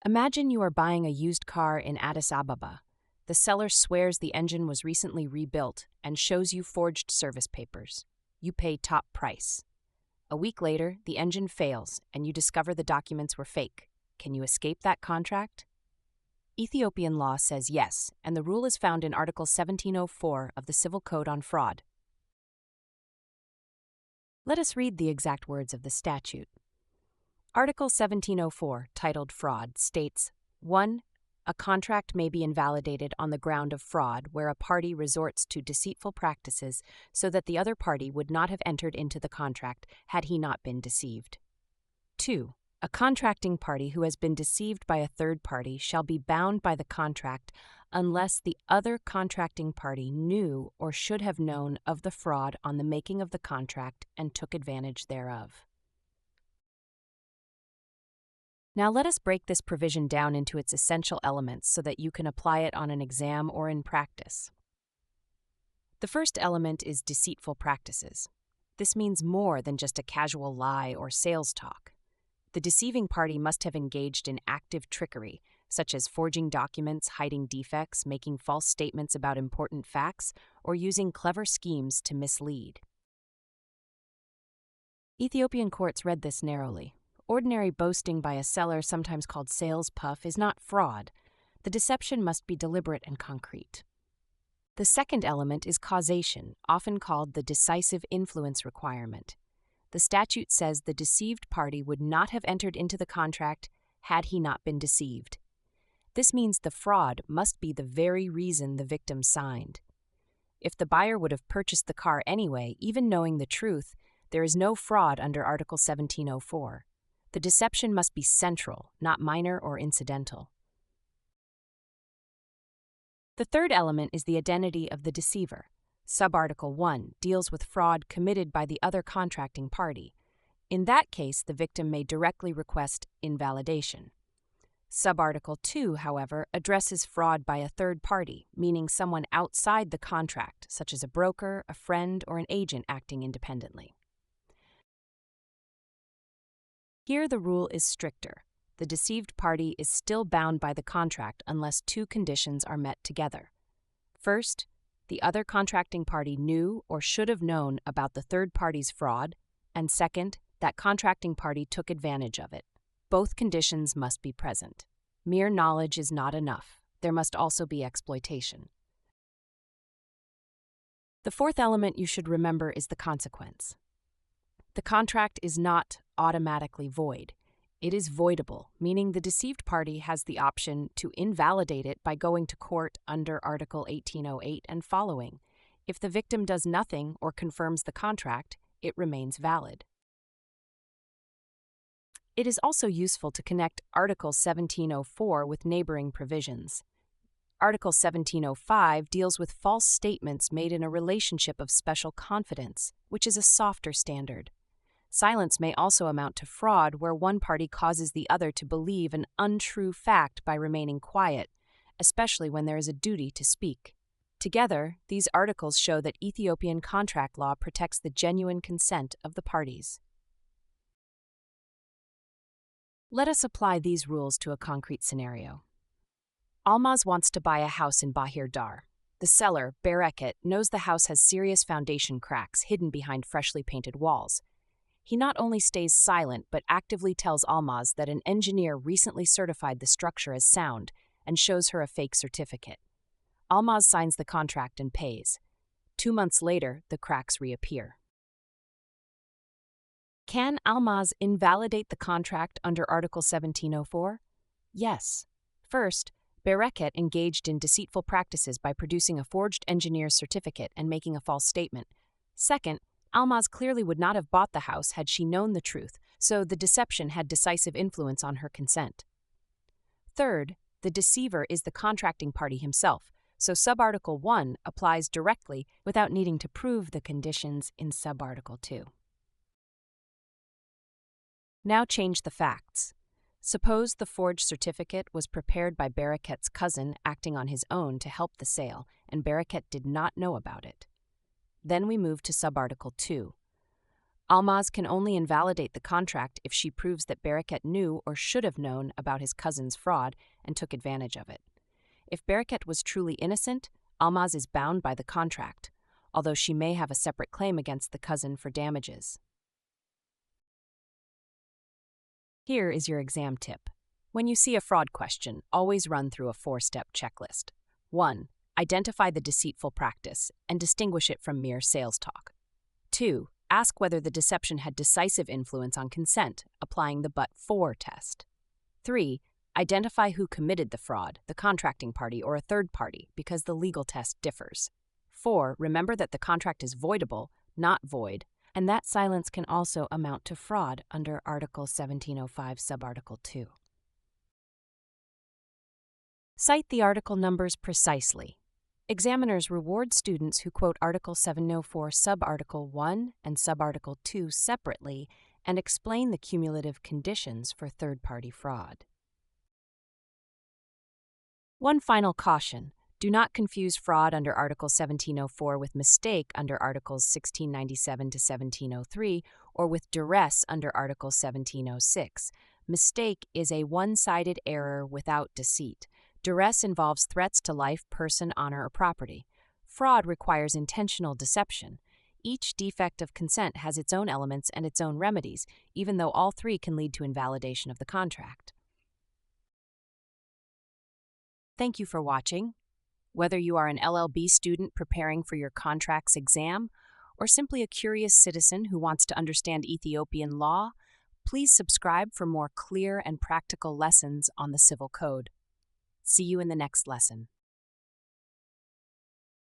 Imagine you are buying a used car in Addis Ababa. The seller swears the engine was recently rebuilt and shows you forged service papers. You pay top price. A week later, the engine fails and you discover the documents were fake. Can you escape that contract? Ethiopian law says yes, and the rule is found in Article 1704 of the Civil Code on Fraud. Let us read the exact words of the statute. Article 1704, titled Fraud, states, 1. A contract may be invalidated on the ground of fraud where a party resorts to deceitful practices so that the other party would not have entered into the contract had he not been deceived. 2. A contracting party who has been deceived by a third party shall be bound by the contract unless the other contracting party knew or should have known of the fraud on the making of the contract and took advantage thereof. Now let us break this provision down into its essential elements so that you can apply it on an exam or in practice. The first element is deceitful practices. This means more than just a casual lie or sales talk. The deceiving party must have engaged in active trickery, such as forging documents, hiding defects, making false statements about important facts, or using clever schemes to mislead. Ethiopian courts read this narrowly. Ordinary boasting by a seller, sometimes called sales puff, is not fraud. The deception must be deliberate and concrete. The second element is causation, often called the decisive influence requirement. The statute says the deceived party would not have entered into the contract had he not been deceived. This means the fraud must be the very reason the victim signed. If the buyer would have purchased the car anyway, even knowing the truth, there is no fraud under Article 1704. The deception must be central, not minor or incidental. The third element is the identity of the deceiver. Subarticle 1 deals with fraud committed by the other contracting party. In that case, the victim may directly request invalidation. Subarticle 2, however, addresses fraud by a third party, meaning someone outside the contract, such as a broker, a friend, or an agent acting independently. Here the rule is stricter. The deceived party is still bound by the contract unless two conditions are met together. First, the other contracting party knew or should have known about the third party's fraud, and second, that contracting party took advantage of it. Both conditions must be present. Mere knowledge is not enough. There must also be exploitation. The fourth element you should remember is the consequence. The contract is not automatically void. It is voidable, meaning the deceived party has the option to invalidate it by going to court under Article 1808 and following. If the victim does nothing or confirms the contract, it remains valid. It is also useful to connect Article 1704 with neighboring provisions. Article 1705 deals with false statements made in a relationship of special confidence, which is a softer standard. Silence may also amount to fraud where one party causes the other to believe an untrue fact by remaining quiet, especially when there is a duty to speak. Together, these articles show that Ethiopian contract law protects the genuine consent of the parties. Let us apply these rules to a concrete scenario. Almaz wants to buy a house in Bahir Dar. The seller, Bereket, knows the house has serious foundation cracks hidden behind freshly painted walls. He not only stays silent but actively tells Almaz that an engineer recently certified the structure as sound and shows her a fake certificate. Almaz signs the contract and pays. 2 months later, the cracks reappear. Can Almaz invalidate the contract under Article 1704? Yes. First, Bereket engaged in deceitful practices by producing a forged engineer's certificate and making a false statement. Second, Almaz clearly would not have bought the house had she known the truth, so the deception had decisive influence on her consent. Third, the deceiver is the contracting party himself, so Subarticle 1 applies directly without needing to prove the conditions in Subarticle 2. Now change the facts. Suppose the forged certificate was prepared by Bereket's cousin acting on his own to help the sale, and Bereket did not know about it. Then we move to Subarticle 2. Almaz can only invalidate the contract if she proves that Bereket knew or should have known about his cousin's fraud and took advantage of it. If Bereket was truly innocent, Almaz is bound by the contract, although she may have a separate claim against the cousin for damages. Here is your exam tip. When you see a fraud question, always run through a 4-step checklist. 1. Identify the deceitful practice and distinguish it from mere sales talk. 2. Ask whether the deception had decisive influence on consent, applying the but-for test. 3. Identify who committed the fraud, the contracting party or a third party, because the legal test differs. 4. Remember that the contract is voidable, not void, and that silence can also amount to fraud under Article 1705, Subarticle 2. Cite the article numbers precisely. Examiners reward students who quote Article 704, Subarticle 1 and Subarticle 2 separately and explain the cumulative conditions for third-party fraud. One final caution. Do not confuse fraud under Article 1704 with mistake under Articles 1697 to 1703 or with duress under Article 1706. Mistake is a one-sided error without deceit. Duress involves threats to life, person, honor, or property. Fraud requires intentional deception. Each defect of consent has its own elements and its own remedies, even though all three can lead to invalidation of the contract. Thank you for watching. Whether you are an LLB student preparing for your contracts exam or simply a curious citizen who wants to understand Ethiopian law, please subscribe for more clear and practical lessons on the Civil Code. See you in the next lesson.